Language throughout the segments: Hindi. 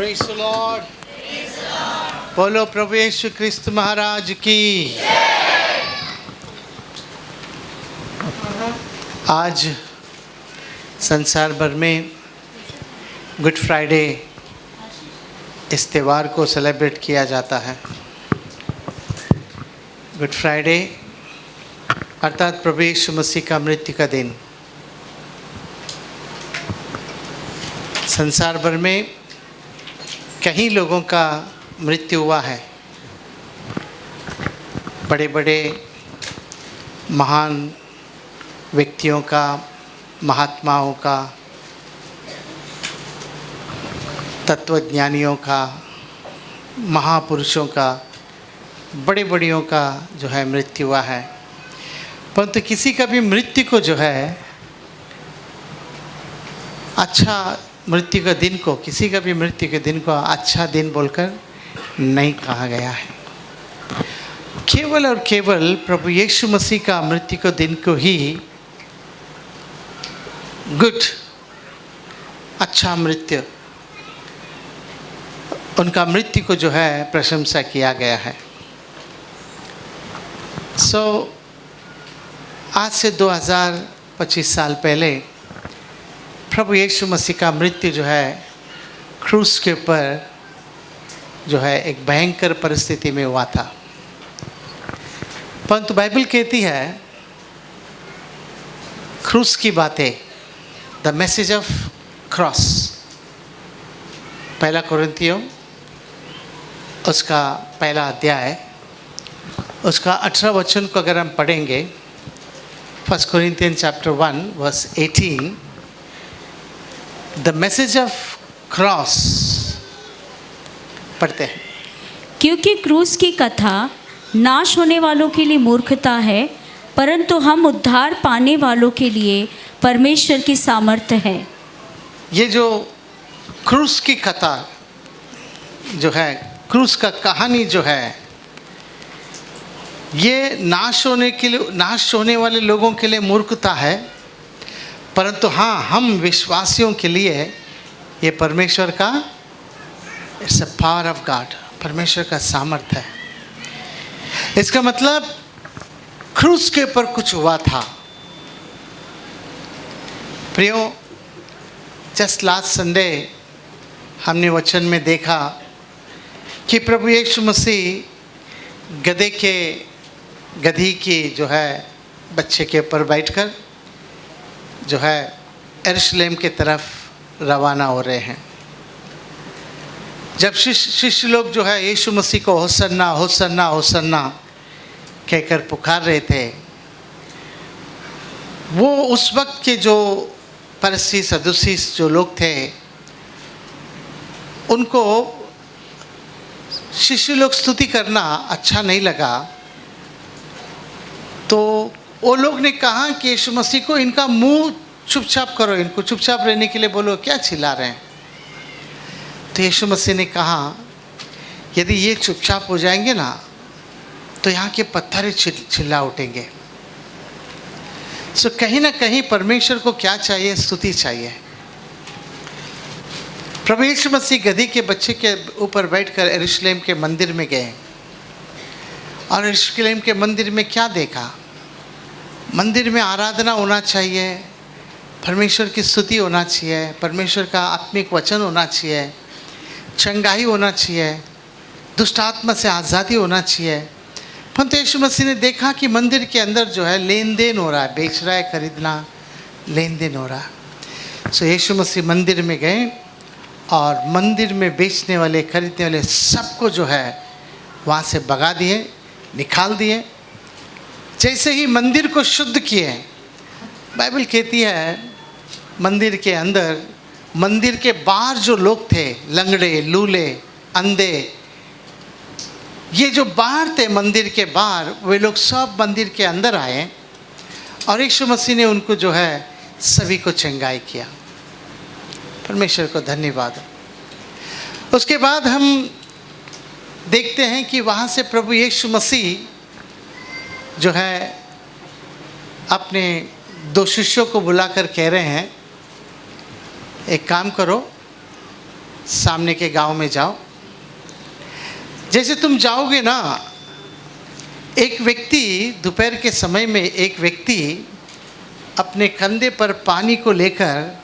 Praise the Lord. बोलो प्रभु यीशु क्रिस्त महाराज की। आज संसार भर में गुड फ्राइडे इस त्यौहार को सेलिब्रेट किया जाता है। गुड फ्राइडे अर्थात प्रभु यीशु मसीह का मृत्यु का दिन। संसार भर में कई लोगों का मृत्यु हुआ है। बड़े बड़े महान व्यक्तियों का, महात्माओं का, तत्वज्ञानियों का, महापुरुषों का, बड़े बड़ियों का जो है मृत्यु हुआ है। परंतु किसी का भी मृत्यु को जो है अच्छा मृत्यु के दिन को, किसी का भी मृत्यु के दिन को अच्छा दिन बोलकर नहीं कहा गया है। केवल और केवल प्रभु यीशु मसीह का मृत्यु के दिन को ही गुड, अच्छा मृत्यु, उनका मृत्यु को जो है प्रशंसा किया गया है। आज से 2025 साल पहले प्रभु यीशु मसीह का मृत्यु जो है क्रूस के ऊपर जो है एक भयंकर परिस्थिति में हुआ था। परंतु बाइबल कहती है क्रूस की बातें, द मैसेज ऑफ क्रॉस, पहला कोरिन्थियों उसका पहला अध्याय उसका 18 वचन को अगर हम पढ़ेंगे, 1 Corinthians chapter 1 verse 18, the message of cross पढ़ते हैं। क्योंकि क्रूस की कथा नाश होने वालों के लिए मूर्खता है, परंतु हम उद्धार पाने वालों के लिए परमेश्वर की सामर्थ्य है। ये जो क्रूस की कथा जो है, क्रूस का कहानी जो है, ये नाश होने वाले लोगों के लिए मूर्खता है, परंतु हाँ, हम विश्वासियों के लिए ये परमेश्वर का, it's a power of God, परमेश्वर का सामर्थ्य है। इसका मतलब क्रूस के ऊपर कुछ हुआ था। प्रियो, जस्ट लास्ट संडे हमने वचन में देखा कि प्रभु यीशु मसीह गधी की जो है बच्चे के ऊपर बैठकर जो है यरूशलेम के तरफ रवाना हो रहे हैं। जब शिष्य लोग जो है यीशु मसीह को होसन्ना होसन्ना होसन्ना कहकर पुकार रहे थे, वो उस वक्त के जो फरीसी सदूसी जो लोग थे, उनको शिष्य लोग स्तुति करना अच्छा नहीं लगा। तो वो लोग ने कहा कि यीशु मसीह को इनका मुंह चुपचाप करो, इनको चुपचाप रहने के लिए बोलो, क्या चिल्ला रहे हैं। तो यीशु मसीह ने कहा यदि ये चुपचाप हो जाएंगे ना तो यहाँ के पत्थर चिल्ला उठेंगे। कहीं ना कहीं परमेश्वर को क्या चाहिए? स्तुति चाहिए। प्रभु यीशु मसीह गधी के बच्चे के ऊपर बैठकर यरूशलेम के मंदिर में गए और यरूशलेम के मंदिर में क्या देखा? मंदिर में आराधना होना चाहिए, परमेश्वर की स्तुति होना चाहिए, परमेश्वर का आत्मिक वचन होना चाहिए, चंगाई होना चाहिए, दुष्ट आत्मा से आज़ादी होना चाहिए। परंतु यीशु मसीह ने देखा कि मंदिर के अंदर जो है लेन देन हो रहा है, बेच रहा है, खरीदना, लेन देन हो रहा है। यीशु मसीह मंदिर में गए और मंदिर में बेचने वाले, खरीदने वाले सबको जो है वहाँ से भगा दिए, निकाल दिए। जैसे ही मंदिर को शुद्ध किए, बाइबल कहती है मंदिर के अंदर, मंदिर के बाहर जो लोग थे, लंगड़े, लूले, अंधे, ये जो बाहर थे मंदिर के बाहर, वे लोग सब मंदिर के अंदर आए और यीशु मसीह ने उनको जो है सभी को चंगाई किया। परमेश्वर को धन्यवाद। उसके बाद हम देखते हैं कि वहाँ से प्रभु यीशु मसीह जो है अपने 2 शिष्यों को बुलाकर कह रहे हैं, एक काम करो, सामने के गांव में जाओ। जैसे तुम जाओगे ना, एक व्यक्ति दोपहर के समय में एक व्यक्ति अपने कंधे पर पानी को लेकर,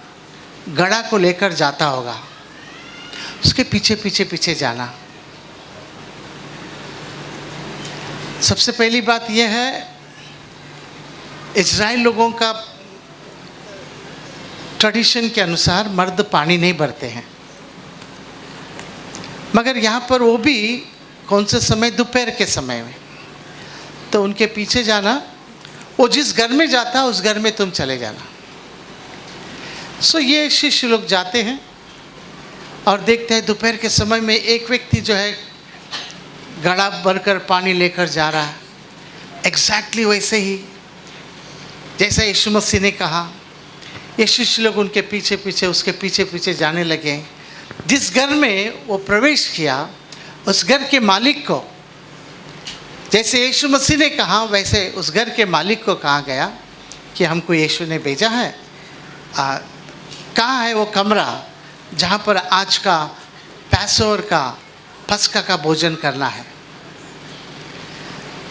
घड़ा को लेकर जाता होगा। उसके पीछे पीछे पीछे जाना। सबसे पहली बात यह है, इजराइल लोगों का ट्रेडिशन के अनुसार मर्द पानी नहीं भरते हैं, मगर यहाँ पर वो भी कौन से समय, दोपहर के समय में। तो उनके पीछे जाना, वो जिस घर में जाता उस घर में तुम चले जाना। सो ये शिष्य लोग जाते हैं और देखते हैं दोपहर के समय में एक व्यक्ति जो है घड़ा भरकर पानी लेकर जा रहा है। एग्जैक्टली वैसे ही जैसा यीशु मसीह ने कहा, ये शिष्य लोग उनके पीछे पीछे, उसके पीछे पीछे जाने लगे। जिस घर में वो प्रवेश किया, उस घर के मालिक को, जैसे यीशु मसीह ने कहा वैसे उस घर के मालिक को कहा गया कि हमको यीशु ने भेजा है, कहाँ है वो कमरा जहाँ पर आज का पैसोर का, पस्का का भोजन करना है।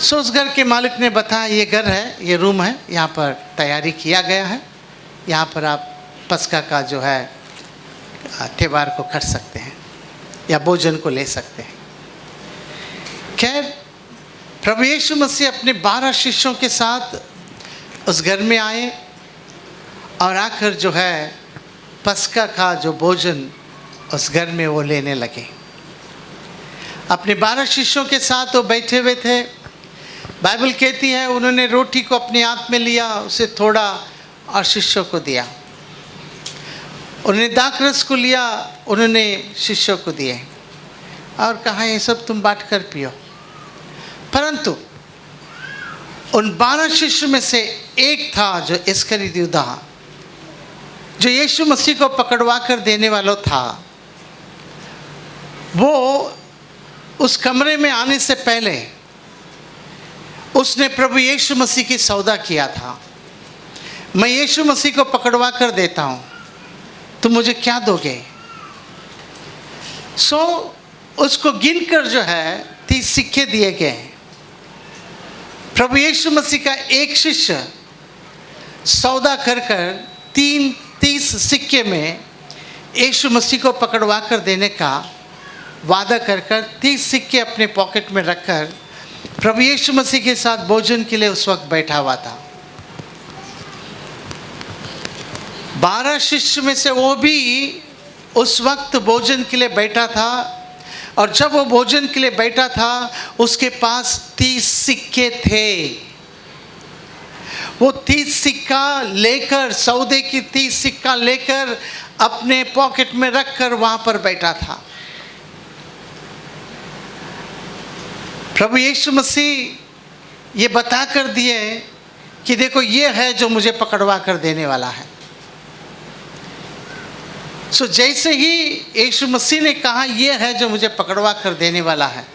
सो उस घर के मालिक ने बताया, ये घर है, ये रूम है, यहाँ पर तैयारी किया गया है, यहाँ पर आप पस्का का जो है त्यौहार को कर सकते हैं या भोजन को ले सकते हैं। खैर, प्रभु यीशु मसीह अपने 12 शिष्यों के साथ उस घर में आए और आकर जो है पस्का का जो भोजन उस घर में वो लेने लगे। अपने 12 शिष्यों के साथ वो बैठे हुए थे। बाइबल कहती है उन्होंने रोटी को अपने हाथ में लिया, उसे थोड़ा और शिष्यों को दिया। उन्होंने दाखरस को लिया, उन्होंने शिष्यों को दिए और कहा ये सब तुम बांट कर पियो। परंतु उन 12 शिष्य में से एक था जो इस्करियोत यूदा, जो यीशु मसीह को पकड़वा कर देने वाला था। वो उस कमरे में आने से पहले उसने प्रभु यीशु मसीह की सौदा किया था। मैं यीशु मसीह को पकड़वा कर देता हूँ, तुम मुझे क्या दोगे? सो उसको गिनकर जो है 30 सिक्के दिए गए। प्रभु यीशु मसीह का एक शिष्य सौदा कर 30 सिक्के में यीशु मसीह को पकड़वा कर देने का वादा कर 30 सिक्के अपने पॉकेट में रखकर प्रभु यीशु मसीह के साथ भोजन के लिए उस वक्त बैठा हुआ था। 12 शिष्य में से वो भी उस वक्त भोजन के लिए बैठा था, और जब वो भोजन के लिए बैठा था उसके पास 30 सिक्के थे। वो 30 सिक्का लेकर, सौदे की 30 सिक्का लेकर अपने पॉकेट में रखकर वहां पर बैठा था। प्रभु यीशु मसीह ये बता कर दिए कि देखो ये है जो मुझे पकड़वा कर देने वाला है। सो जैसे ही यीशु मसीह ने कहा ये है जो मुझे पकड़वा कर देने वाला है,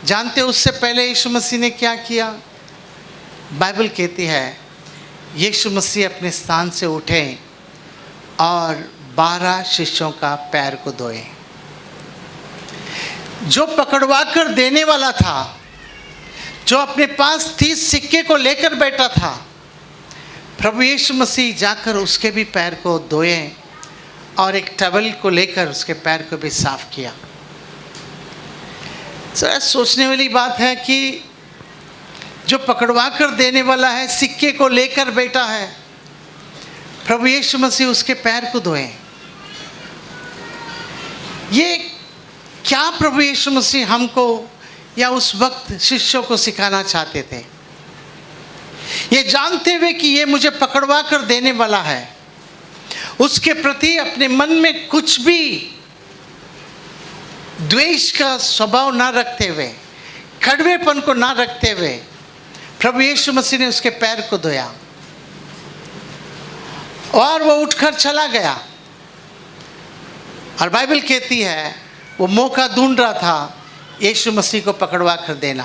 जानते उससे पहले यीशु मसीह ने क्या किया? बाइबल कहती है यीशु मसीह अपने स्थान से उठे और 12 शिष्यों का पैर को धोए। जो पकड़वा कर देने वाला था, जो अपने पास 30 सिक्के को लेकर बैठा था, प्रभु यीशु मसीह जाकर उसके भी पैर को धोए और एक टवल को लेकर उसके पैर को भी साफ किया। जरा सोचने वाली बात है कि जो पकड़वा कर देने वाला है, सिक्के को लेकर बैठा है, प्रभु यीशु मसीह उसके पैर को धोए। ये क्या प्रभु यीशु मसीह हमको या उस वक्त शिष्यों को सिखाना चाहते थे? ये जानते हुए कि ये मुझे पकड़वा कर देने वाला है, उसके प्रति अपने मन में कुछ भी द्वेष का स्वभाव ना रखते हुए, कड़वेपन को ना रखते हुए, प्रभु यीशु मसीह ने उसके पैर को धोया और वो उठकर चला गया। और बाइबल कहती है वो मौका ढूंढ रहा था यीशु मसीह को पकड़वा कर देना।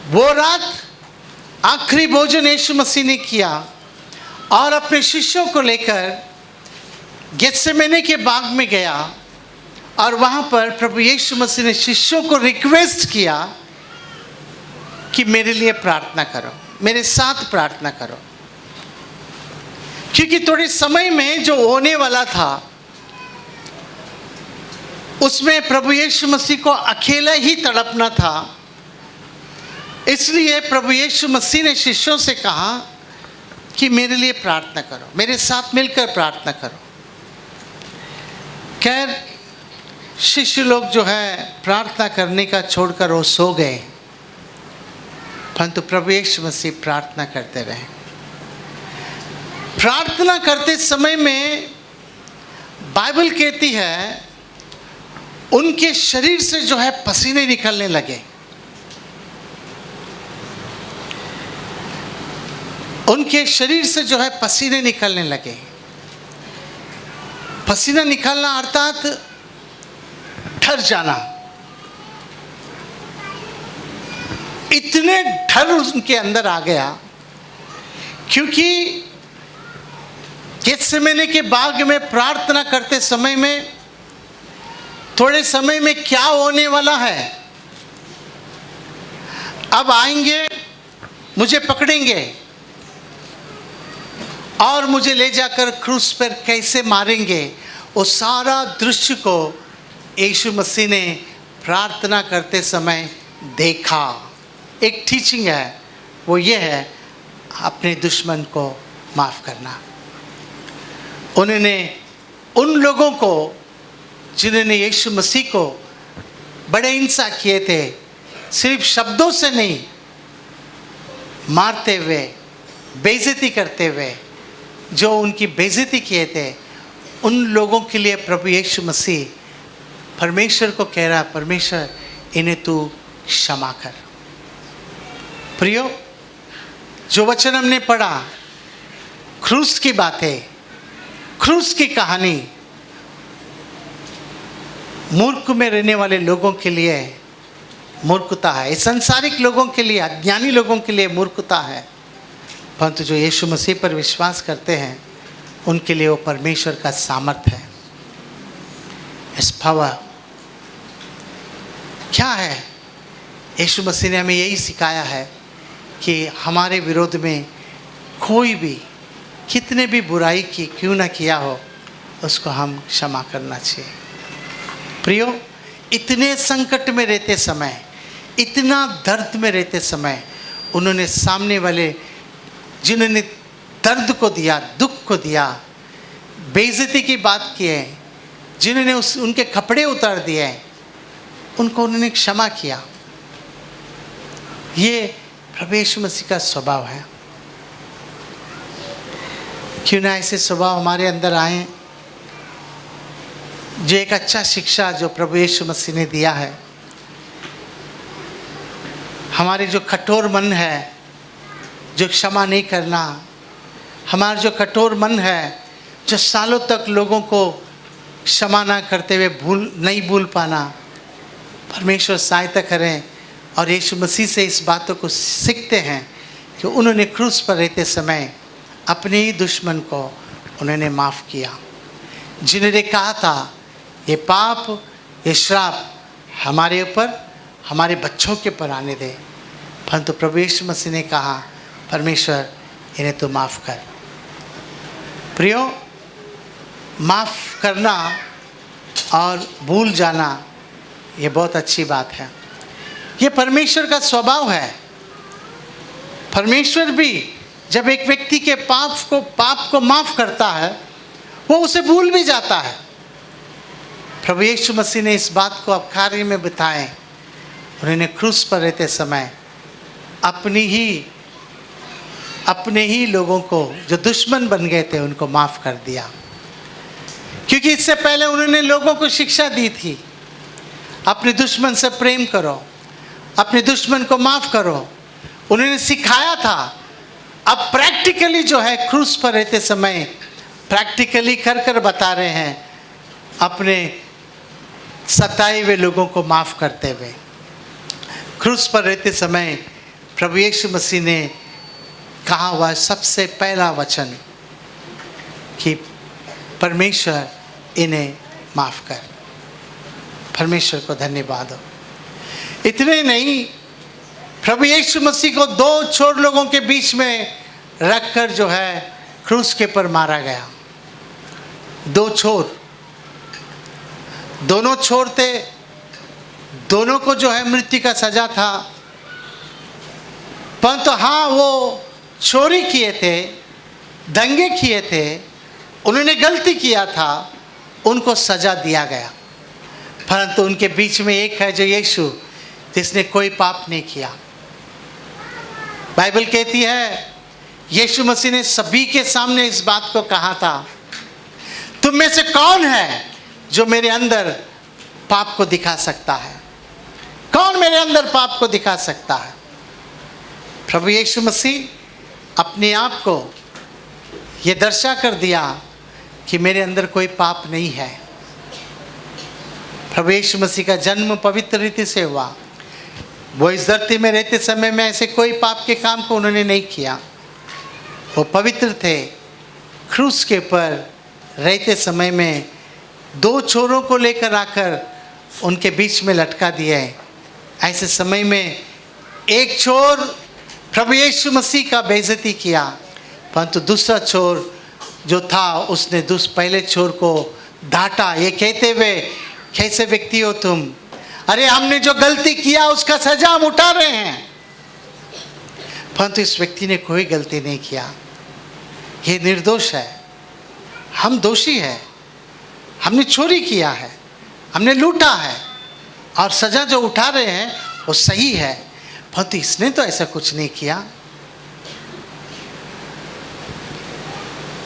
वो रात आखिरी भोजन यीशु मसीह ने किया और अपने शिष्यों को लेकर गेत्सेमने के बाग में गया और वहाँ पर प्रभु यीशु मसीह ने शिष्यों को रिक्वेस्ट किया कि मेरे लिए प्रार्थना करो, मेरे साथ प्रार्थना करो, क्योंकि थोड़े समय में जो होने वाला था उसमें प्रभु यीशु मसीह को अकेला ही तड़पना था। इसलिए प्रभु यीशु मसीह ने शिष्यों से कहा कि मेरे लिए प्रार्थना करो, मेरे साथ मिलकर प्रार्थना करो। खैर शिष्य लोग जो है प्रार्थना करने का छोड़कर वो सो गए, परंतु प्रभु यीशु मसीह प्रार्थना करते रहे। प्रार्थना करते समय में बाइबल कहती है उनके शरीर से जो है पसीने निकलने लगे। उनके शरीर से जो है पसीने निकलने लगे। पसीना निकलना अर्थात डर जाना। इतने डर उनके अंदर आ गया, क्योंकि गेत्सेमने के बाग में प्रार्थना करते समय में थोड़े समय में क्या होने वाला है। अब आएंगे, मुझे पकड़ेंगे और मुझे ले जाकर क्रूस पर कैसे मारेंगे, वो सारा दृश्य को यीशु मसीह ने प्रार्थना करते समय देखा। एक टीचिंग है, वो ये है अपने दुश्मन को माफ़ करना। उन्होंने उन लोगों को जिन्होंने यीशु मसीह को बड़े हिंसा किए थे, सिर्फ शब्दों से नहीं, मारते हुए, बेइज्जती करते हुए, जो उनकी बेइज्जती किए थे, उन लोगों के लिए प्रभु यीशु मसीह परमेश्वर को कह रहा, परमेश्वर इन्हें तू क्षमा कर। प्रियो, जो वचन हमने पढ़ा, क्रूस की बातें, क्रूस की कहानी मूर्ख में रहने वाले लोगों के लिए मूर्खता है। संसारिक लोगों के लिए, अज्ञानी लोगों के लिए मूर्खता है, परंतु जो यीशु मसीह पर विश्वास करते हैं उनके लिए वो परमेश्वर का सामर्थ्य है। इस पावर क्या है? यीशु मसीह ने हमें यही सिखाया है कि हमारे विरोध में कोई भी कितने भी बुराई की क्यों ना किया हो, उसको हम क्षमा करना चाहिए। प्रियो, इतने संकट में रहते समय, इतना दर्द में रहते समय, उन्होंने सामने वाले जिन्होंने दर्द को दिया, दुख को दिया, बेइज्जती की बात की है, जिन्होंने उनके कपड़े उतार दिए, उनको उन्होंने क्षमा किया। ये प्रभु यीशु मसीह का स्वभाव है। क्यों ना ऐसे स्वभाव हमारे अंदर आए, जो एक अच्छा शिक्षा जो प्रभु यीशु मसीह ने दिया है। हमारे जो कठोर मन है, जो क्षमा नहीं करना, हमारा जो कठोर मन है, जो सालों तक लोगों को क्षमा ना करते हुए नहीं भूल पाना, परमेश्वर सहायता करें। और यीशु मसीह से इस बातों को सीखते हैं कि उन्होंने क्रूस पर रहते समय अपने ही दुश्मन को उन्होंने माफ़ किया। जिन्होंने कहा था ये पाप, ये श्राप हमारे ऊपर, हमारे बच्चों के ऊपर आने दे, परंतु प्रभु यीशु मसीह ने कहा, परमेश्वर इन्हें तो माफ़ कर। प्रियो, माफ़ करना और भूल जाना ये बहुत अच्छी बात है। ये परमेश्वर का स्वभाव है। परमेश्वर भी जब एक व्यक्ति के पाप को माफ़ करता है, वो उसे भूल भी जाता है। प्रभु यीशु मसीह ने इस बात को अब कार्य में बताए। उन्होंने क्रूस पर रहते समय अपने ही लोगों को जो दुश्मन बन गए थे उनको माफ़ कर दिया, क्योंकि इससे पहले उन्होंने लोगों को शिक्षा दी थी, अपने दुश्मन से प्रेम करो, अपने दुश्मन को माफ़ करो। उन्होंने सिखाया था। अब प्रैक्टिकली जो है क्रूस पर रहते समय प्रैक्टिकली कर बता रहे हैं, अपने सताए हुए लोगों को माफ़ करते हुए। क्रूस पर रहते समय प्रभु यीशु मसीह ने कहा हुआ सबसे पहला वचन कि परमेश्वर इन्हें माफ़ कर। परमेश्वर को धन्यवाद हो। इतने नहीं, प्रभु यीशु मसीह को दो चोर लोगों के बीच में रखकर जो है क्रूस के पर मारा गया। दो चोर, दोनों चोर थे, दोनों को जो है मृत्यु का सजा था, परंतु हाँ, वो चोरी किए थे, दंगे किए थे, उन्होंने गलती किया था, उनको सजा दिया गया। परंतु उनके बीच में एक है जो यीशु, जिसने कोई पाप नहीं किया। बाइबल कहती है यीशु मसीह ने सभी के सामने इस बात को कहा था, तुम में से कौन है जो मेरे अंदर पाप को दिखा सकता है? कौन मेरे अंदर पाप को दिखा सकता है? प्रभु यीशु मसीह अपने आप को ये दर्शा कर दिया कि मेरे अंदर कोई पाप नहीं है। प्रभु यीशु मसीह का जन्म पवित्र रीति से हुआ। वो इस धरती में रहते समय में ऐसे कोई पाप के काम को उन्होंने नहीं किया। वो पवित्र थे। क्रूस के ऊपर रहते समय में दो चोरों को लेकर आकर उनके बीच में लटका दिया है। ऐसे समय में एक चोर प्रभु यीशु मसीह का बेइज्जती किया, परंतु दूसरा चोर जो था उसने पहले चोर को डांटा, ये कहते हुए, कैसे व्यक्ति हो तुम? अरे हमने जो गलती किया उसका सजा हम उठा रहे हैं। परंतु इस व्यक्ति ने कोई गलती नहीं किया। ये निर्दोष है, हम दोषी है, हमने चोरी किया है, हमने लूटा है, और सजा जो उठा रहे हैं वो सही है। परंतु इसने तो ऐसा कुछ नहीं किया।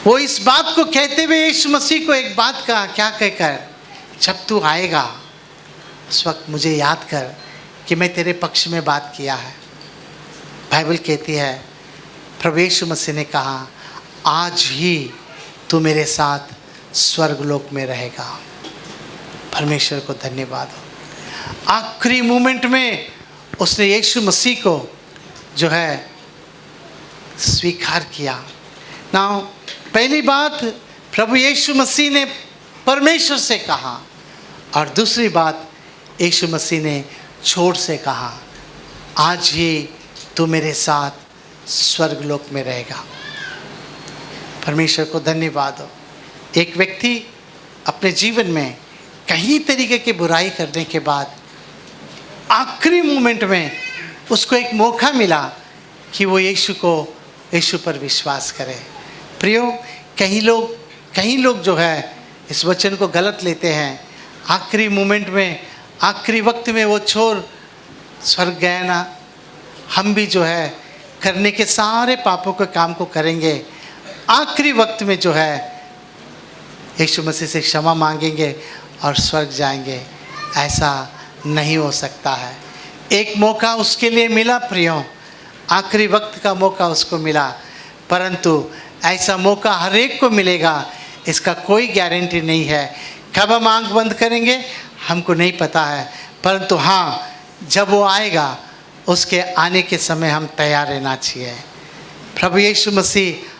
वो इस बात को कहते हुए यीशु मसीह को एक बात कहा, क्या कहकर, जब तू आएगा उस वक्त मुझे याद कर कि मैं तेरे पक्ष में बात किया है। बाइबल कहती है प्रभु यीशु मसीह ने कहा, आज ही तू मेरे साथ स्वर्गलोक में रहेगा। परमेश्वर को धन्यवाद हो। आखिरी मोमेंट में उसने यीशु मसीह को जो है स्वीकार किया। नाउ पहली बात प्रभु यीशु मसीह ने परमेश्वर से कहा, और दूसरी बात यीशु मसीह ने छोड़ से कहा, आज ही तू मेरे साथ स्वर्गलोक में रहेगा। परमेश्वर को धन्यवाद हो। एक व्यक्ति अपने जीवन में कई तरीके की बुराई करने के बाद आखिरी मोमेंट में उसको एक मौका मिला कि वो यीशु पर विश्वास करे। प्रियो, कई लोग जो है इस वचन को गलत लेते हैं। आखिरी मोमेंट में, आखिरी वक्त में वो चोर स्वर्ग गया ना, हम भी जो है करने के सारे पापों के काम को करेंगे, आखिरी वक्त में जो है यीशु मसीह से क्षमा मांगेंगे और स्वर्ग जाएंगे। ऐसा नहीं हो सकता है। एक मौका उसके लिए मिला प्रियो, आखिरी वक्त का मौका उसको मिला, परंतु ऐसा मौका हर एक को मिलेगा, इसका कोई गारंटी नहीं है। कब हम आँख बंद करेंगे हमको नहीं पता है, परंतु हाँ, जब वो आएगा उसके आने के समय हम तैयार रहना चाहिए। प्रभु यीशु मसीह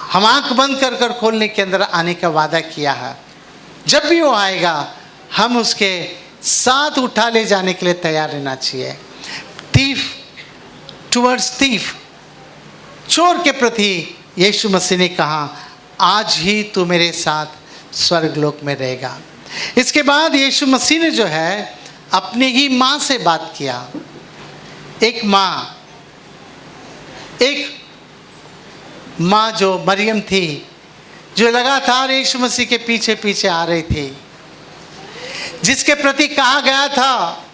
हम आँख बंद कर कर खोलने के अंदर आने का वादा किया है। जब भी वो आएगा हम उसके साथ उठा ले जाने के लिए तैयार रहना चाहिए। थीफ, चोर के प्रति यीशु मसीह ने कहा, आज ही तू मेरे साथ स्वर्गलोक में रहेगा। इसके बाद यीशु मसीह ने जो है अपने ही माँ से बात किया। एक माँ जो मरियम थी, जो लगातार यीशु मसीह के पीछे पीछे आ रही थी, जिसके प्रति कहा गया था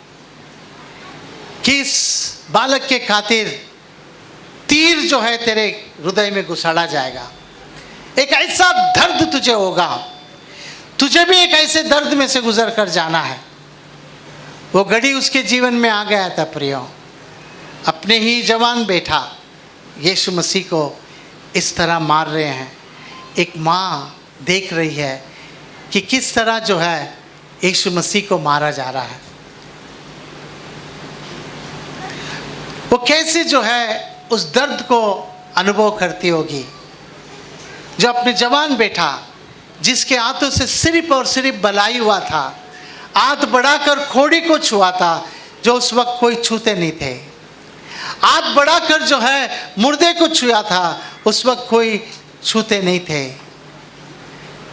कि इस बालक के खातिर तीर जो है तेरे हृदय में घुसाड़ा जाएगा, एक ऐसा दर्द तुझे होगा, तुझे भी एक ऐसे दर्द में से गुजर कर जाना है। वो घड़ी उसके जीवन में आ गया था प्रियो। अपने ही जवान बेटा यीशु मसीह को इस तरह मार रहे हैं। एक माँ देख रही है कि किस तरह जो है यीशु मसीह को मारा जा रहा है। वो कैसे जो है उस दर्द को अनुभव करती होगी, जो अपने जवान बेटा जिसके हाथों से सिर्फ और सिर्फ भलाई हुआ था, हाथ बढ़ाकर खोड़ी को छुआ था जो उस वक्त कोई छूते नहीं थे। हाथ बढ़ाकर जो है मुर्दे को छुआ था, उस वक्त कोई छूते नहीं थे।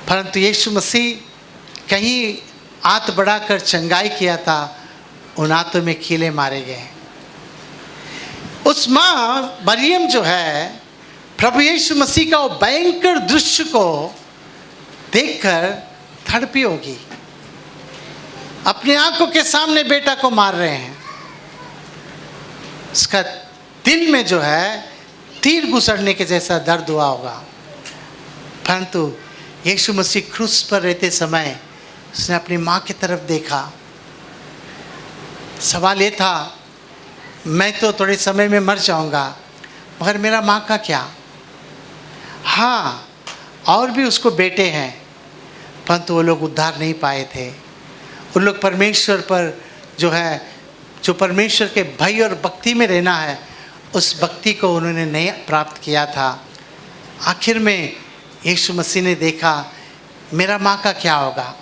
परंतु यीशु मसीह कहीं हाथ बढ़ाकर चंगाई किया था, उन हाथों में कीले मारे गए। उस माँ मरियम जो है प्रभु यीशु मसीह का वो भयंकर दृश्य को देखकर तड़पी होगी। अपनी आंखों के सामने बेटा को मार रहे हैं, उसका दिल में जो है तीर घुसड़ने के जैसा दर्द हुआ होगा। परंतु यीशु मसीह क्रूस पर रहते समय उसने अपनी माँ की तरफ देखा। सवाल ये था, मैं तो थोड़े समय में मर जाऊंगा, मगर मेरा माँ का क्या? हाँ, और भी उसको बेटे हैं, परंतु वो लोग उद्धार नहीं पाए थे। उन लोग परमेश्वर पर जो है, जो परमेश्वर के भय और भक्ति में रहना है, उस भक्ति को उन्होंने नहीं प्राप्त किया था। आखिर में यीशु मसीह ने देखा, मेरा माँ का क्या होगा?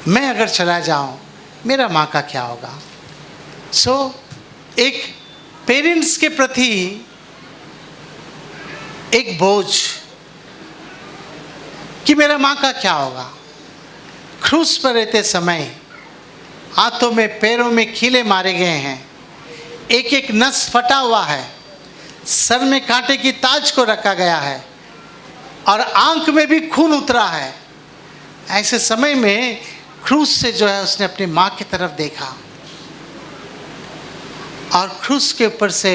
मैं अगर चला जाऊं, मेरा माँ का क्या होगा? एक पेरेंट्स के प्रति एक बोझ कि मेरा माँ का क्या होगा। क्रूस पर रहते समय हाथों में पैरों में कीले मारे गए हैं, एक एक नस फटा हुआ है, सर में कांटे की ताज को रखा गया है और आंख में भी खून उतरा है। ऐसे समय में क्रूस से जो है उसने अपनी माँ की तरफ देखा और क्रूस के ऊपर से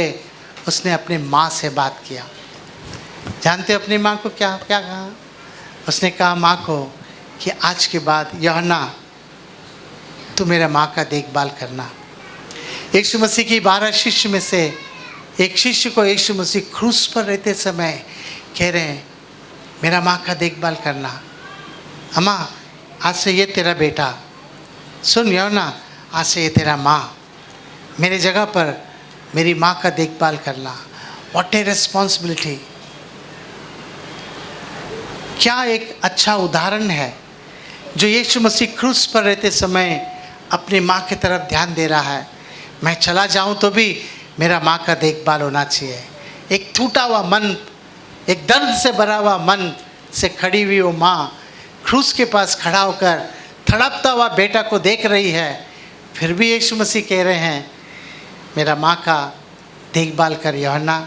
उसने अपनी माँ से बात किया। जानते हो अपनी माँ को क्या क्या कहा? उसने कहा माँ को कि आज के बाद यूहन्ना तू मेरा माँ का देखभाल करना। यीशु मसीह की 12 शिष्य में से एक शिष्य को यीशु मसीह क्रूस पर रहते समय कह रहे हैं, मेरा माँ का देखभाल करना। अम्मा, आज से ये तेरा बेटा, सुन यूहन्ना, आज से ये तेरा माँ, मेरे जगह पर मेरी माँ का देखभाल करना। What a responsibility! क्या एक अच्छा उदाहरण है जो यीशु मसीह क्रूस पर रहते समय अपनी माँ की तरफ ध्यान दे रहा है। मैं चला जाऊं तो भी मेरा माँ का देखभाल होना चाहिए। एक टूटा हुआ मन, एक दर्द से भरा हुआ मन से खड़ी हुई वो माँ क्रूस के पास खड़ा होकर तड़पता हुआ बेटा को देख रही है। फिर भी यीशु मसीह कह रहे हैं, मेरा माँ का देखभाल कर यूहन्ना।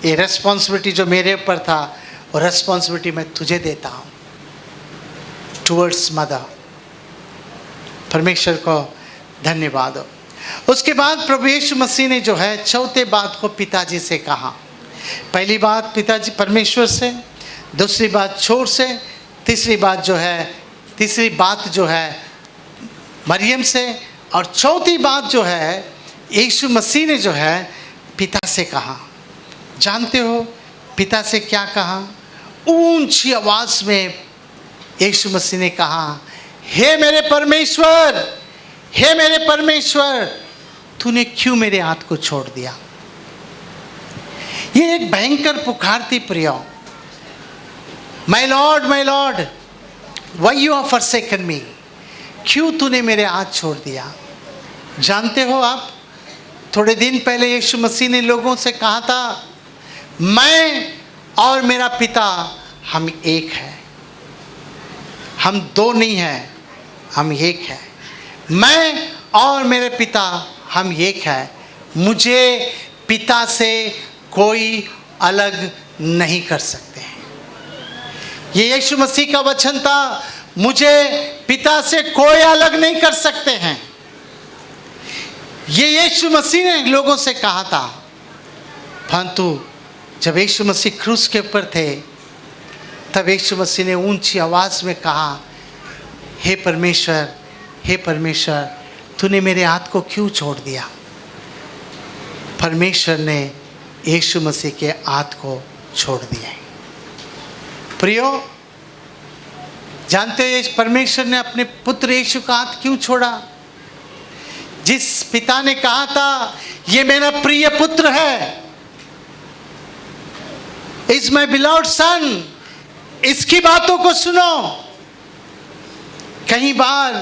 ये रिस्पॉन्सिबिलिटी जो मेरे ऊपर था, वो रिस्पॉन्सिबिलिटी मैं तुझे देता हूँ टुवर्ड्स मदर। परमेश्वर को धन्यवाद हो। उसके बाद प्रभु यीशु मसीह ने जो है चौथे बात को पिताजी से कहा। पहली बात पिताजी परमेश्वर से, दूसरी बात छोर से, तीसरी बात जो है मरियम से, और चौथी बात जो है यीशु मसीह ने जो है पिता से कहा। जानते हो पिता से क्या कहा? ऊंची आवाज में यीशु मसीह ने कहा, हे मेरे परमेश्वर, हे मेरे परमेश्वर, तूने क्यों मेरे हाथ को छोड़ दिया? ये एक भयंकर पुकार थी प्रियो। My lord, why you have forsaken me? क्यों तूने मेरे हाथ छोड़ दिया? जानते हो आप, थोड़े दिन पहले यीशु मसीह ने लोगों से कहा था, मैं और मेरा पिता हम एक है, हम दो नहीं हैं, हम एक है। मैं और मेरे पिता हम एक है, मुझे पिता से कोई अलग नहीं कर सकते हैं। ये यीशु मसीह का वचन था, मुझे पिता से कोई अलग नहीं कर सकते हैं। ये यीशु मसीह ने लोगों से कहा था। परंतु जब यीशु मसीह क्रूस के ऊपर थे, तब यीशु मसीह ने ऊंची आवाज में कहा, हे परमेश्वर, हे परमेश्वर, तूने मेरे हाथ को क्यों छोड़ दिया? परमेश्वर ने यीशु मसीह के हाथ को छोड़ दिया। प्रियो, जानते हो परमेश्वर ने अपने पुत्र यीशु का हाथ क्यों छोड़ा? जिस पिता ने कहा था, ये मेरा प्रिय पुत्र है, इज माई बिलव्ड सन, इसकी बातों को सुनो। कई बार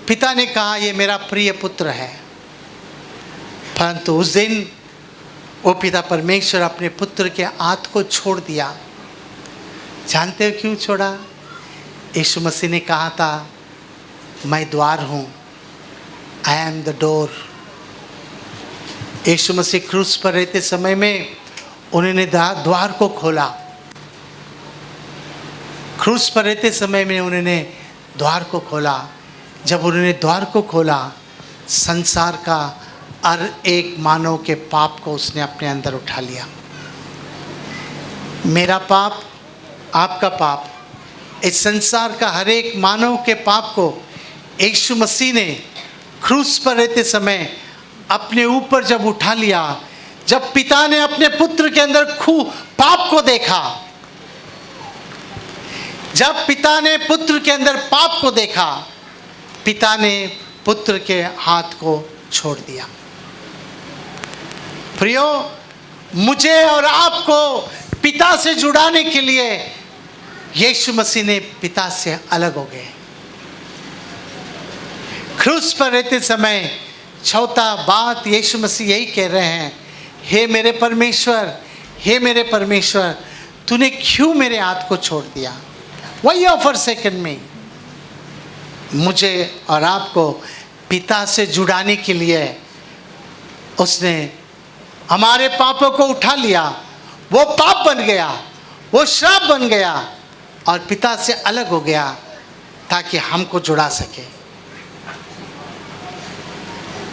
पिता ने कहा ये मेरा प्रिय पुत्र है, परंतु उस दिन वो पिता परमेश्वर अपने पुत्र के हाथ को छोड़ दिया। जानते हो क्यों छोड़ा? यीशु मसीह ने कहा था मैं द्वार हूँ, आई एम द डोर। यीशु मसीह क्रूस पर रहते समय में उन्होंने द्वार को खोला। क्रूस पर रहते समय में उन्होंने द्वार को खोला। जब उन्होंने द्वार को खोला, संसार का हर एक मानव के पाप को उसने अपने अंदर उठा लिया। मेरा पाप, आपका पाप, इस संसार का हर एक मानव के पाप को यीशु मसीह ने क्रूस पर रहते समय अपने ऊपर जब उठा लिया, जब पिता ने अपने पुत्र के अंदर पाप को देखा, जब पिता ने पुत्र के अंदर पाप को देखा, पिता ने पुत्र के हाथ को छोड़ दिया। प्रियो, मुझे और आपको पिता से जुड़ाने के लिए यीशु मसीह ने पिता से अलग हो गए। क्रूस पर रहते समय चौथा बात यीशु मसीह यही कह रहे हैं, हे मेरे परमेश्वर, हे मेरे परमेश्वर, तूने क्यों मेरे हाथ को छोड़ दिया? Why you have forsaken me? मुझे और आपको पिता से जुड़ाने के लिए उसने हमारे पापों को उठा लिया। वो पाप बन गया, वो श्राप बन गया और पिता से अलग हो गया ताकि हमको जुड़ा सके।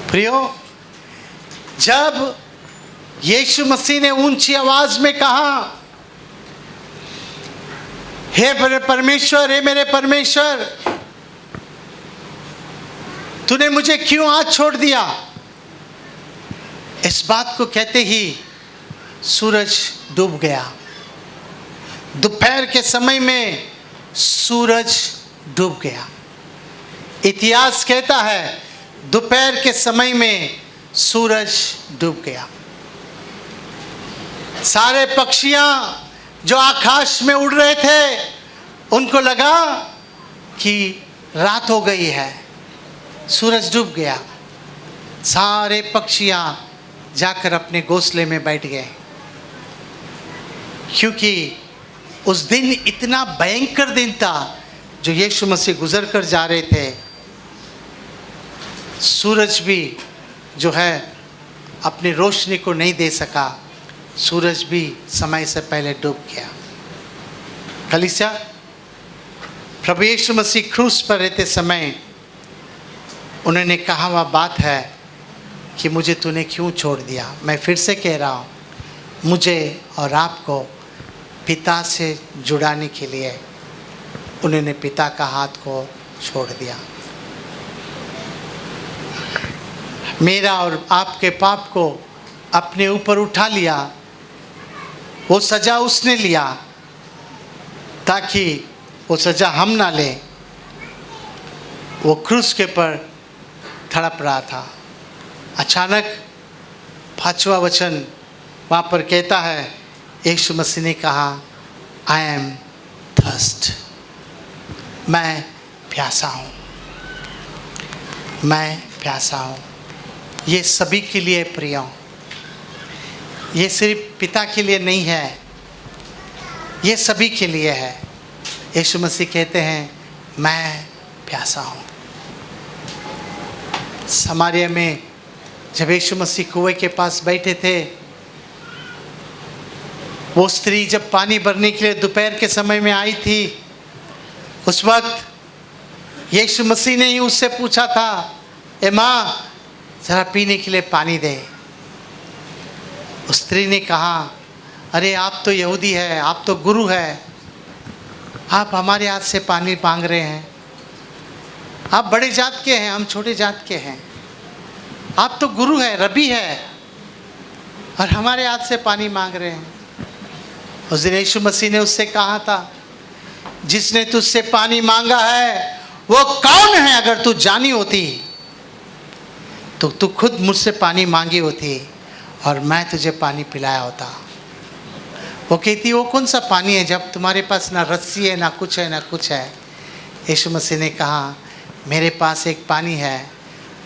प्रियो, जब यीशु मसीह ने ऊंची आवाज में कहा, हे मेरे परमेश्वर, हे मेरे परमेश्वर, तूने मुझे क्यों हाथ छोड़ दिया? इस बात को कहते ही सूरज डूब गया। दोपहर के समय में सूरज डूब गया। इतिहास कहता है दोपहर के समय में सूरज डूब गया। सारे पक्षियां जो आकाश में उड़ रहे थे, उनको लगा कि रात हो गई है, सूरज डूब गया। सारे पक्षियां जाकर अपने घोंसले में बैठ गए, क्योंकि उस दिन इतना भयंकर दिन था जो यीशु मसीह गुजर कर जा रहे थे। सूरज भी जो है अपनी रोशनी को नहीं दे सका, सूरज भी समय से पहले डूब गया। कलीसिया, प्रभु यीशु मसीह क्रूस पर रहते समय उन्होंने कहा हुआ बात है कि मुझे तूने क्यों छोड़ दिया। मैं फिर से कह रहा हूँ, मुझे और आपको पिता से जुड़ाने के लिए उन्होंने पिता का हाथ को छोड़ दिया। मेरा और आपके पाप को अपने ऊपर उठा लिया। वो सज़ा उसने लिया ताकि वो सज़ा हम ना लें। वो क्रूस के पर तड़प रहा था। अचानक 5वां वचन वहाँ पर कहता है, यीशु मसीह ने कहा, आई एम थर्स्ट, मैं प्यासा हूँ, मैं प्यासा हूँ। ये सभी के लिए प्रिय, ये सिर्फ पिता के लिए नहीं है, ये सभी के लिए है। यीशु मसीह कहते हैं, मैं प्यासा हूँ। समारिया में जब यीशु मसीह कुएं के पास बैठे थे, वो स्त्री जब पानी भरने के लिए दोपहर के समय में आई थी, उस वक्त यीशु मसीह ने ही उससे पूछा था, ए माँ, ज़रा पीने के लिए पानी दे। उस स्त्री ने कहा, अरे आप तो यहूदी है, आप तो गुरु है, आप हमारे हाथ से पानी मांग रहे हैं। आप बड़े जात के हैं, हम छोटे जात के हैं। आप तो गुरु है, रबी है, और हमारे हाथ से पानी मांग रहे हैं। उस दिन यीशु मसीह ने उससे कहा था, जिसने तुझसे पानी मांगा है वो कौन है? अगर तू जानी होती तो तू खुद मुझसे पानी मांगी होती और मैं तुझे पानी पिलाया होता। वो कहती वो कौन सा पानी है जब तुम्हारे पास ना रस्सी है ना कुछ है ना कुछ है। यीशु मसीह ने कहा मेरे पास एक पानी है,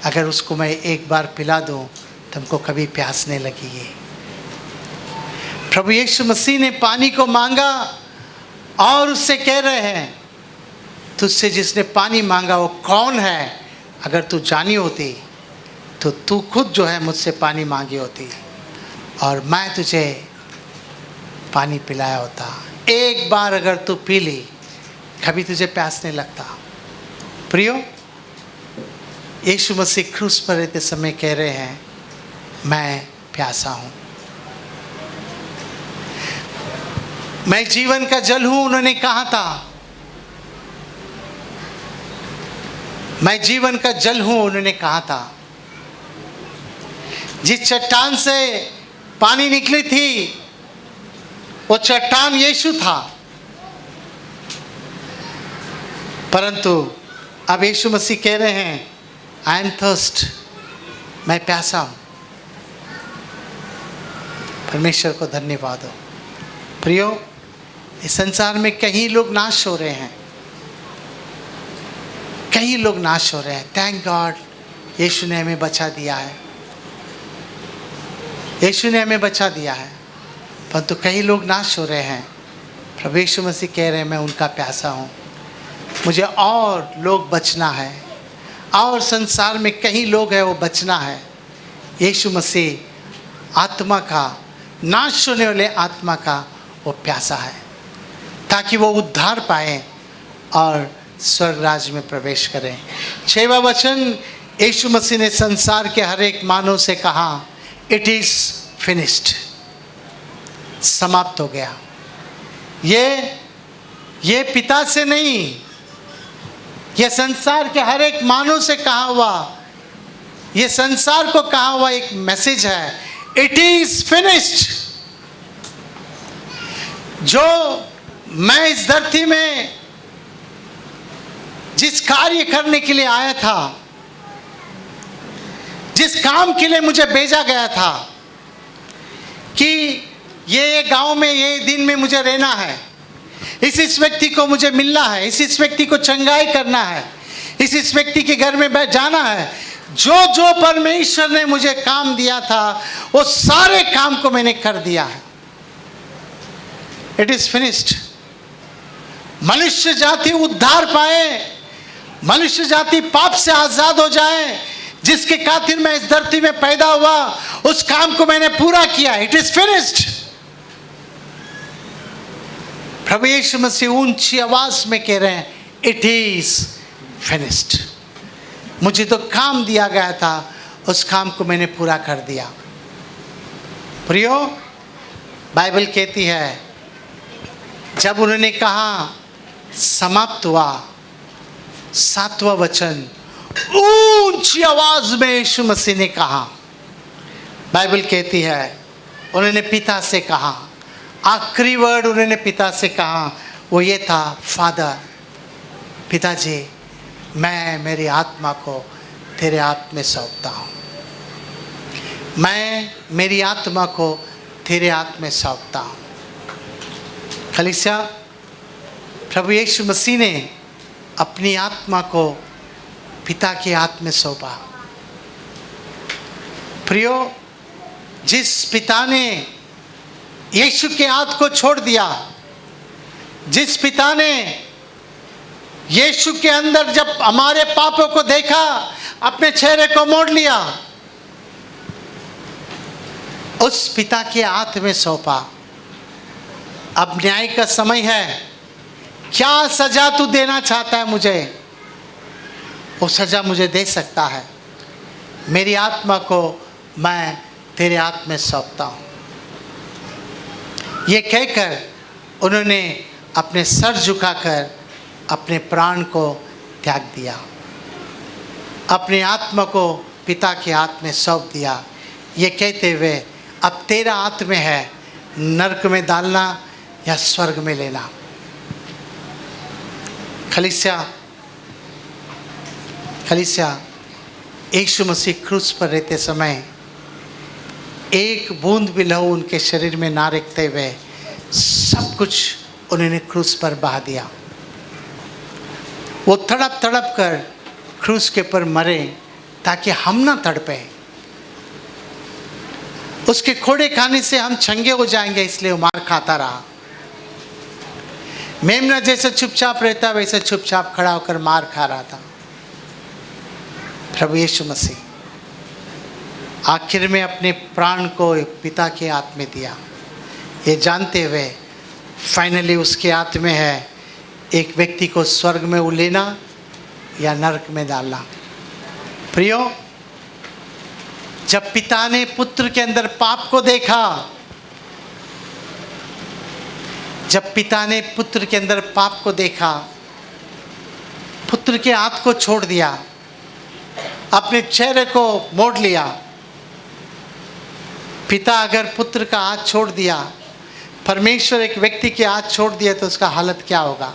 अगर उसको मैं एक बार पिला दूं तुमको कभी प्यास नहीं लगेगी। प्रभु यीशु मसीह ने पानी को मांगा और उससे कह रहे हैं तुझसे जिसने पानी मांगा वो कौन है, अगर तू जानी होती तो तू खुद जो है मुझसे पानी मांगी होती और मैं तुझे पानी पिलाया होता। एक बार अगर तू पी ली कभी तुझे प्यास नहीं लगता। प्रियो, यीशु मसीह क्रूस पर रहते समय कह रहे हैं मैं प्यासा हूँ, मैं जीवन का जल हूँ। उन्होंने कहा था मैं जीवन का जल हूँ, उन्होंने कहा था। जिस चट्टान से पानी निकली थी वो चट्टान यीशु था, परंतु अब यीशु मसीह कह रहे हैं आई एम थर्स्ट, मैं प्यासा हूं। परमेश्वर को धन्यवाद हो। प्रियो, इस संसार में कई लोग नाश हो रहे हैं, कई लोग नाश हो रहे हैं। थैंक गॉड यीशु ने हमें बचा दिया है, यीशु ने हमें बचा दिया है, परंतु कई लोग नाश हो रहे हैं। प्रभु यीशु मसीह कह रहे हैं मैं उनका प्यासा हूँ, मुझे और लोग बचना है, और संसार में कई लोग हैं वो बचना है। यीशु मसीह आत्मा का, नाश होने वाले आत्मा का वो प्यासा है, ताकि वो उद्धार पाए और स्वर्ग राज्य में प्रवेश करें। 6वां वचन, यीशु मसीह ने संसार के हर एक मानव से कहा इट इज़ फिनिश्ड, समाप्त हो गया। ये पिता से नहीं, ये संसार के हर एक मानव से कहा हुआ, ये संसार को कहा हुआ एक मैसेज है, इट इज फिनिश्ड। जो मैं इस धरती में जिस कार्य करने के लिए आया था, जिस काम के लिए मुझे भेजा गया था कि ये गांव में ये दिन में मुझे रहना है, इस व्यक्ति को मुझे मिलना है, इस व्यक्ति को चंगाई करना है, इस व्यक्ति के घर में बैठ जाना है, जो जो परमेश्वर ने मुझे काम दिया था वो सारे काम को मैंने कर दिया है। It is finished. मनुष्य जाति उद्धार पाए, मनुष्य जाति पाप से आजाद हो जाए, जिसके खातिर मैं इस धरती में पैदा हुआ उस काम को मैंने पूरा किया। It is finished. प्रभु यीशु मसीह ऊंची आवाज में कह रहे हैं इट इज फिनिश्ड। मुझे तो काम दिया गया था, उस काम को मैंने पूरा कर दिया। प्रियो, बाइबल कहती है जब उन्होंने कहा समाप्त हुआ, 7वां वचन, ऊंची आवाज में यीशु मसीह ने कहा, बाइबल कहती है उन्होंने पिता से कहा, आखिरी वर्ड उन्होंने पिता से कहा वो ये था, फादर, पिताजी, मैं मेरी आत्मा को तेरे हाथ में सौंपता हूँ, मैं मेरी आत्मा को तेरे हाथ में सौंपता हूँ। कलीसिया, प्रभु यीशु मसीह ने अपनी आत्मा को पिता के हाथ में सौंपा। प्रियो, जिस पिता ने यीशु के हाथ को छोड़ दिया, जिस पिता ने यीशु के अंदर जब हमारे पापों को देखा, अपने चेहरे को मोड़ लिया, उस पिता के हाथ में सौंपा। अब न्याय का समय है, क्या सजा तू देना चाहता है मुझे, वो सजा मुझे दे सकता है। मेरी आत्मा को मैं तेरे हाथ में सौंपता हूँ। ये कहकर उन्होंने अपने सर झुकाकर अपने प्राण को त्याग दिया, अपनी आत्मा को पिता के हाथ में सौंप दिया, ये कहते हुए अब तेरा हाथ में है, नरक में डालना या स्वर्ग में लेना। कलीसिया, यीशु मसीह क्रूस पर रहते समय एक बूंद भी लहू उनके शरीर में ना रखते हुए सब कुछ उन्होंने क्रूस पर बहा दिया। वो तड़प तड़प कर क्रूस के ऊपर मरे ताकि हम ना तड़पे। उसके खोड़े खाने से हम चंगे हो जाएंगे, इसलिए वो मार खाता रहा। मेमना जैसे चुपचाप रहता वैसे चुपचाप खड़ा होकर मार खा रहा था। प्रभु यीशु मसीह आखिर में अपने प्राण को पिता के हाथ में दिया, ये जानते हुए फाइनली उसके हाथ में है एक व्यक्ति को स्वर्ग में लेना या नरक में डालना। प्रियो, जब पिता ने पुत्र के अंदर पाप को देखा, जब पिता ने पुत्र के अंदर पाप को देखा, पुत्र के हाथ को छोड़ दिया, अपने चेहरे को मोड़ लिया। पिता अगर पुत्र का हाथ छोड़ दिया, परमेश्वर एक व्यक्ति के हाथ छोड़ दिया, तो उसका हालत क्या होगा?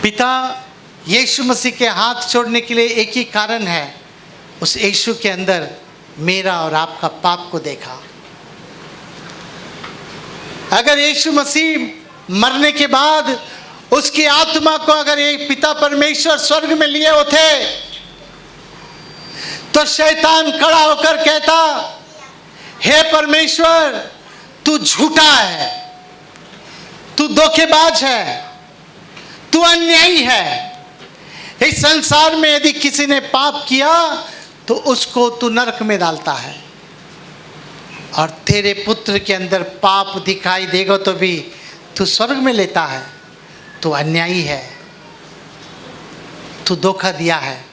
पिता यीशु मसीह के हाथ छोड़ने के लिए एक ही कारण है, उस यीशु के अंदर मेरा और आपका पाप को देखा। अगर यीशु मसीह मरने के बाद उसकी आत्मा को अगर एक पिता परमेश्वर स्वर्ग में लिए होते, तो शैतान खड़ा होकर कहता, हे परमेश्वर, तू झूठा है, तू धोखेबाज है, तू अन्यायी है। इस संसार में यदि किसी ने पाप किया तो उसको तू नरक में डालता है, और तेरे पुत्र के अंदर पाप दिखाई देगा तो भी तू स्वर्ग में लेता है। तू अन्यायी है, तू धोखा दिया है।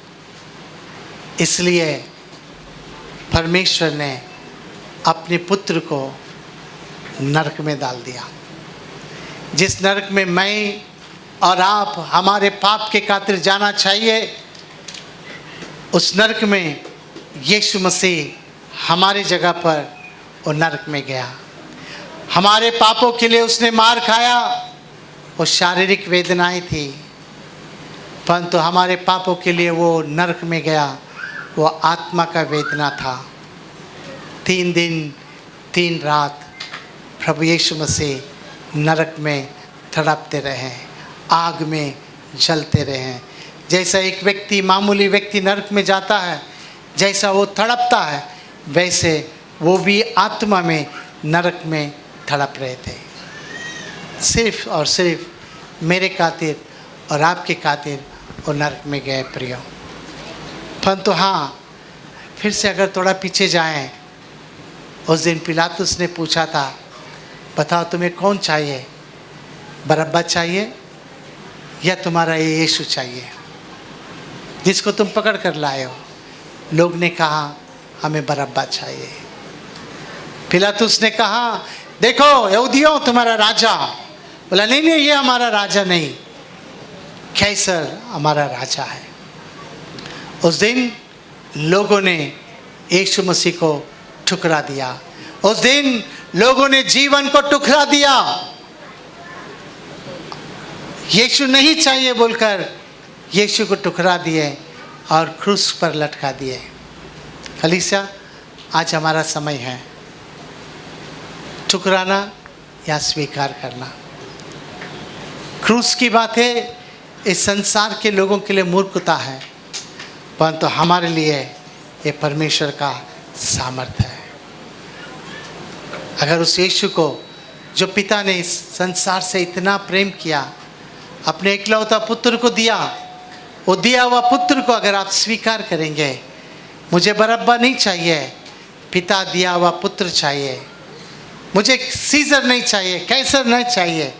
इसलिए परमेश्वर ने अपने पुत्र को नरक में डाल दिया। जिस नरक में मैं और आप हमारे पाप के खातिर जाना चाहिए, उस नरक में यीशु मसीह हमारी जगह पर वो नरक में गया। हमारे पापों के लिए उसने मार खाया। वो शारीरिक वेदनाएं थी, परंतु हमारे पापों के लिए वो नरक में गया। वो आत्मा का वेदना था। 3 दिन 3 रात प्रभु यीशु मसीह नरक में तड़पते रहे, आग में जलते रहे। जैसा एक व्यक्ति, मामूली व्यक्ति नरक में जाता है, जैसा वो तड़पता है, वैसे वो भी आत्मा में नरक में तड़प रहे थे। सिर्फ और सिर्फ मेरे खातिर और आपके खातिर वो नरक में गए प्रियो। परंतु हाँ, फिर से अगर थोड़ा पीछे जाएं, उस दिन पिलातुस ने पूछा था, बताओ तुम्हें कौन चाहिए, बरअब्बा चाहिए या तुम्हारा ये यीशु चाहिए जिसको तुम पकड़ कर लाए हो? लोग ने कहा हमें बरअब्बा चाहिए। पिलातुस ने कहा, देखो यहूदियों, तुम्हारा राजा। बोला नहीं नहीं, ये हमारा राजा नहीं, कैसर हमारा राजा है। उस दिन लोगों ने यीशु मसीह को ठुकरा दिया। उस दिन लोगों ने जीवन को ठुकरा दिया। यीशु नहीं चाहिए बोलकर यीशु को ठुकरा दिए और क्रूस पर लटका दिए। कलीसिया, आज हमारा समय है ठुकराना या स्वीकार करना। क्रूस की बातें इस संसार के लोगों के लिए मूर्खता है, परंतु हमारे लिए ये परमेश्वर का सामर्थ्य है। अगर उस यीशु को, जो पिता ने इस संसार से इतना प्रेम किया, अपने इकलौता पुत्र को दिया, वो दिया हुआ पुत्र को अगर आप स्वीकार करेंगे, मुझे बरअब्बा नहीं चाहिए, पिता दिया हुआ पुत्र चाहिए, मुझे सीजर नहीं चाहिए, कैसर नहीं चाहिए,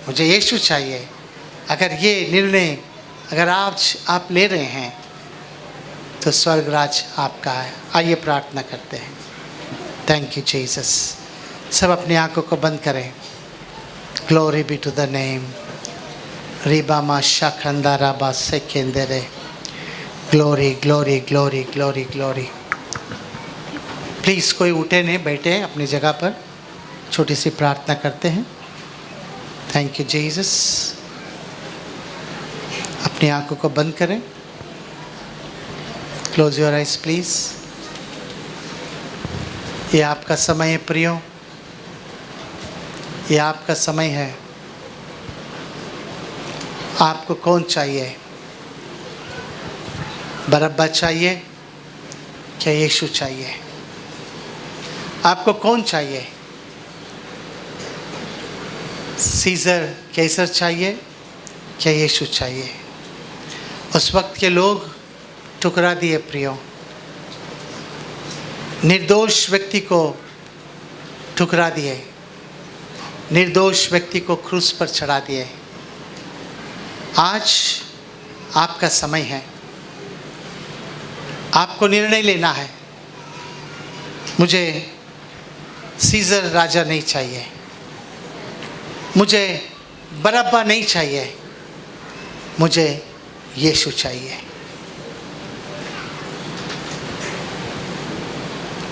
मुझे यीशु चाहिए, अगर ये निर्णय अगर आज आप ले रहे हैं, तो स्वर्ग राज आपका है। आइए प्रार्थना करते हैं। Thank you Jesus. सब अपनी आंखों को बंद करें। Glory be to the name रिबा मा शाखंदा राबा से केंदरे। Glory glory glory glory glory. Please कोई उठे नहीं, बैठे अपनी जगह पर, छोटी सी प्रार्थना करते हैं। Thank you Jesus. अपनी आंखों को बंद करें। Close your eyes please. ये आपका समय है प्रियो, ये आपका समय है। आपको कौन चाहिए? बरअब्बा चाहिए क्या यीशु चाहिए? आपको कौन चाहिए? सीजर कैसर चाहिए क्या यीशु चाहिए? उस वक्त के लोग ठुकरा दिए प्रियो, निर्दोष व्यक्ति को ठुकरा दिए, निर्दोष व्यक्ति को क्रूस पर चढ़ा दिए। आज आपका समय है, आपको निर्णय लेना है। मुझे सीजर राजा नहीं चाहिए, मुझे बरअब्बा नहीं चाहिए, मुझे यीशु चाहिए,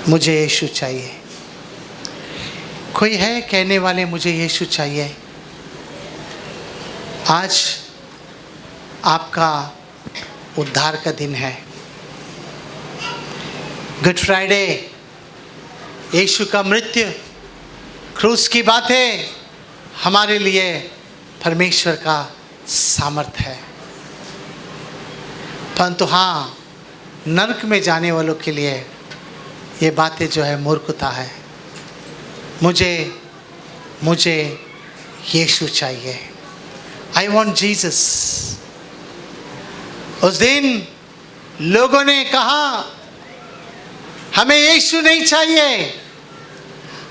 मुझे यीशु चाहिए। कोई है कहने वाले मुझे यीशु चाहिए? आज आपका उद्धार का दिन है। गुड फ्राइडे, यीशु का मृत्यु, क्रूस की बातें हमारे लिए परमेश्वर का सामर्थ्य है। परंतु हाँ, नरक में जाने वालों के लिए ये बातें जो है मूर्खता है। मुझे यीशु चाहिए। I want Jesus. उस दिन लोगों ने कहा हमें यीशु नहीं चाहिए,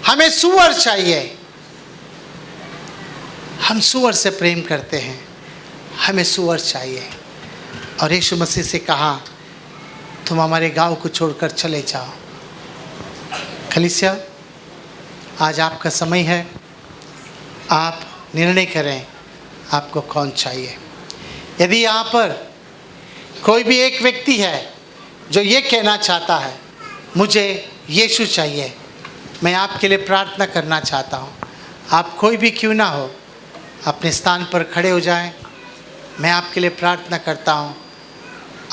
हमें सूअर चाहिए। हम सूअर से प्रेम करते हैं, हमें सूअर चाहिए। और यीशु मसीह से कहा तुम हमारे गांव को छोड़कर चले जाओ। कलीसिया, आज आपका समय है। आप निर्णय करें आपको कौन चाहिए। यदि यहाँ पर कोई भी एक व्यक्ति है जो ये कहना चाहता है मुझे यीशु चाहिए, मैं आपके लिए प्रार्थना करना चाहता हूँ। आप कोई भी क्यों ना हो, अपने स्थान पर खड़े हो जाएं। मैं आपके लिए प्रार्थना करता हूँ।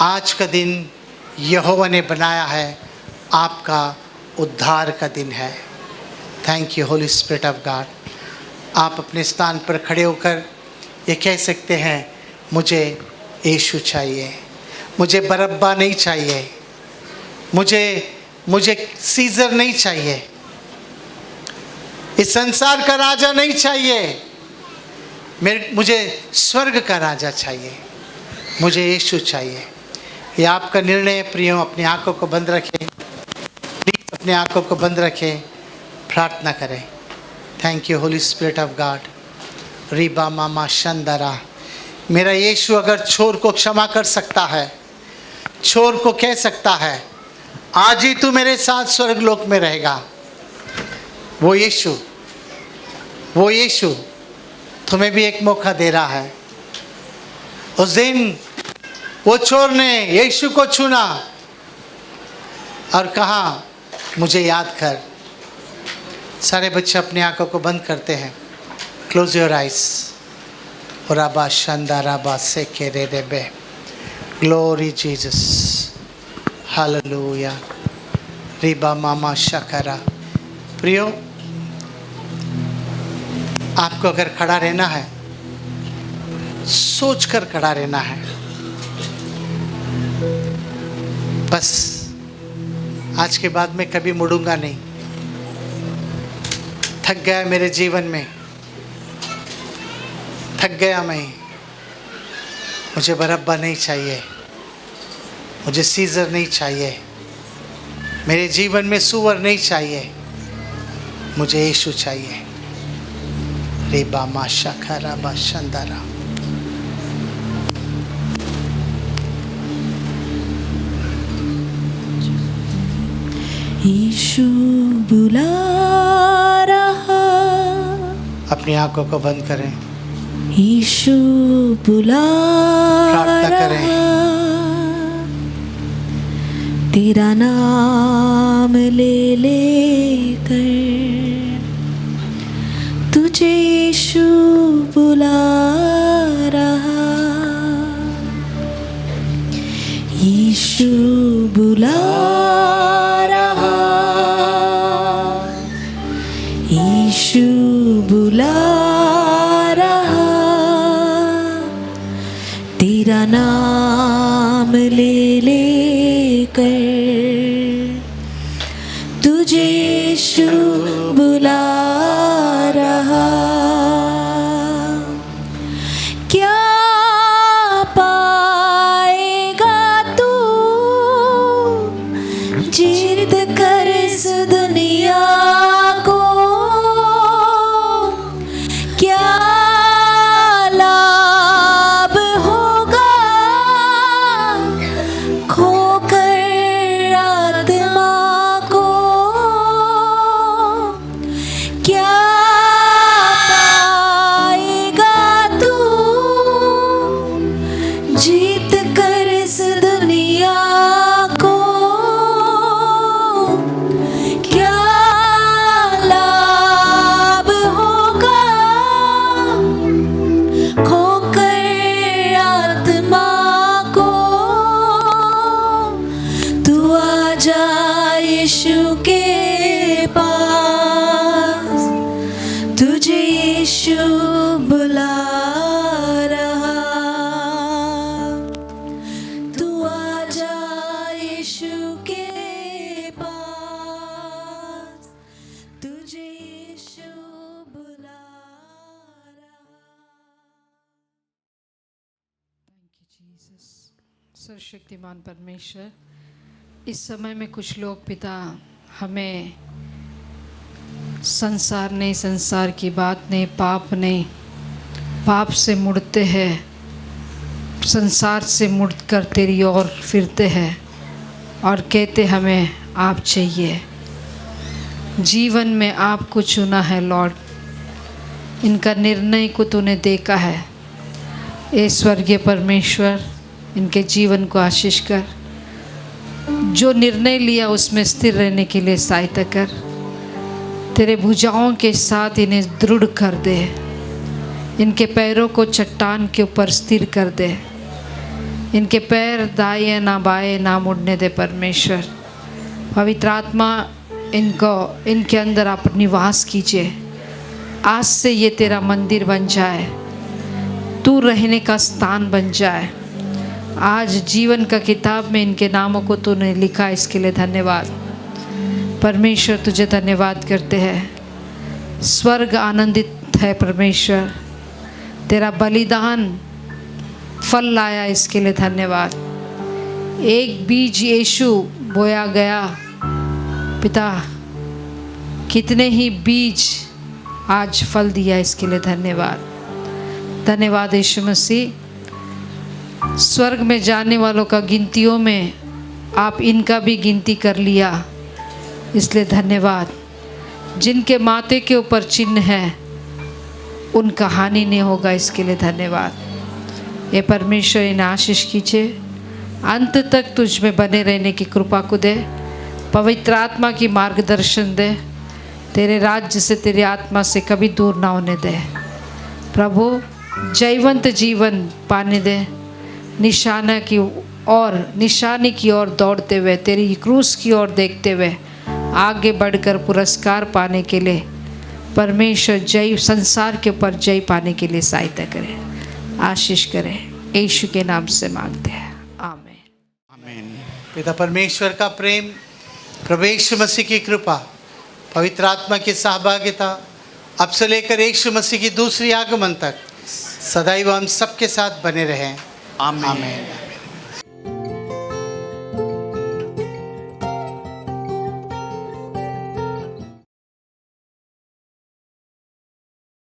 आज का दिन यहोवा ने बनाया है, आपका उद्धार का दिन है। Thank you holy spirit of God. आप अपने स्थान पर खड़े होकर ये कह सकते हैं मुझे यीशु चाहिए, मुझे बरअब्बा नहीं चाहिए, मुझे सीजर नहीं चाहिए, इस संसार का राजा नहीं चाहिए, मुझे स्वर्ग का राजा चाहिए, मुझे यीशु चाहिए। ये आपका निर्णय है प्रियो। अपनी आंखों को बंद रखें, प्लीज अपनी आंखों को बंद रखें, प्रार्थना करें। Thank you holy spirit of God. रीबा मामा शंदरा। मेरा यीशु अगर चोर को क्षमा कर सकता है, चोर को कह सकता है आज ही तू मेरे साथ स्वर्ग लोक में रहेगा, वो यीशु तुम्हें भी एक मौका दे रहा है। उस दिन वो चोर ने यीशु को चुना और कहा मुझे याद कर। सारे बच्चे अपनी आंखों को बंद करते हैं। Close your eyes. राबा शांदा राबा से के रे रे बे। Glory Jesus. हालेलुया। रिबा मामा शकरा। प्रियो, आपको अगर खड़ा रहना है, सोच कर खड़ा रहना है। बस आज के बाद मैं कभी मुड़ूंगा नहीं। थक गया मेरे जीवन में, थक गया मैं। मुझे बरअब्बा नहीं चाहिए, मुझे सीजर नहीं चाहिए, मेरे जीवन में सूअर नहीं चाहिए, मुझे यीशु चाहिए। रेबा माशा खराबा शंदारा। यीशु बुला रहा। अपनी आंखों को बंद करें, यीशु बुला प्रार्थना करें। तेरा नाम ले लेकर तुझे यीशु बुला रहा। यीशु बुला रहा। यीशु बुला नाम ले लेकर तुझे यीशु बुला रहा, क्या पाएगा तू जीत कर इस दुनिया को, क्या लाभ होगा खोकर आत्मा को, क्या पाएगा तू जीत कर इस दुनिया को, क्या लाभ होगा खोकर आत्मा को। तू आजा यीशु के पास, तुझे यीशु बुला रहा, तू आजा यीशु के पास, तुझे यीशु बुला रहा। सर्वशक्तिमान परमेश्वर, इस समय में कुछ लोग पिता हमें संसार ने, संसार की बात ने, पाप से मुड़ते हैं, संसार से मुड़कर तेरी ओर फिरते हैं और कहते हमें आप चाहिए। जीवन में आपको चुना है लॉर्ड, इनका निर्णय को तूने देखा है। ए स्वर्गीय परमेश्वर, इनके जीवन को आशीष कर, जो निर्णय लिया उसमें स्थिर रहने के लिए सहायता कर। तेरे भुजाओं के साथ इन्हें दृढ़ कर दे, इनके पैरों को चट्टान के ऊपर स्थिर कर दे, इनके पैर दाएं ना बाएं ना मुड़ने दे परमेश्वर। पवित्र आत्मा इनके अंदर आप निवास कीजिए। आज से ये तेरा मंदिर बन जाए, तू रहने का स्थान बन जाए। आज जीवन का किताब में इनके नामों को तूने लिखा, इसके लिए धन्यवाद परमेश्वर। तुझे धन्यवाद करते हैं। स्वर्ग आनंदित है परमेश्वर, तेरा बलिदान फल लाया, इसके लिए धन्यवाद। एक बीज यीशु बोया गया पिता, कितने ही बीज आज फल दिया, इसके लिए धन्यवाद। धन्यवाद यीशु मसीह। स्वर्ग में जाने वालों का गिनतियों में आप इनका भी गिनती कर लिया, इसलिए धन्यवाद। जिनके माथे के ऊपर चिन्ह है उनका हानि नहीं होगा, इसके लिए धन्यवाद। ये परमेश्वर इन्हें आशीष कीजिए, अंत तक तुझ में बने रहने की कृपा को दे, पवित्र आत्मा की मार्गदर्शन दे, तेरे राज्य से, तेरी आत्मा से कभी दूर ना होने दे प्रभु। जयवंत जीवन पाने दे, निशानी की ओर दौड़ते हुए, तेरी क्रूस की ओर देखते हुए आगे बढ़कर पुरस्कार पाने के लिए परमेश्वर जय, संसार के ऊपर जय पाने के लिए सहायता करे, आशीष करे। यीशु के नाम से मांगते हैं, आमीन आमीन। पिता परमेश्वर का प्रेम, प्रभु यीशु मसीह की कृपा, पवित्र आत्मा की सहभागिता अब से लेकर यीशु मसीह की दूसरी आगमन तक सदैव हम सबके साथ बने रहें। आमीन।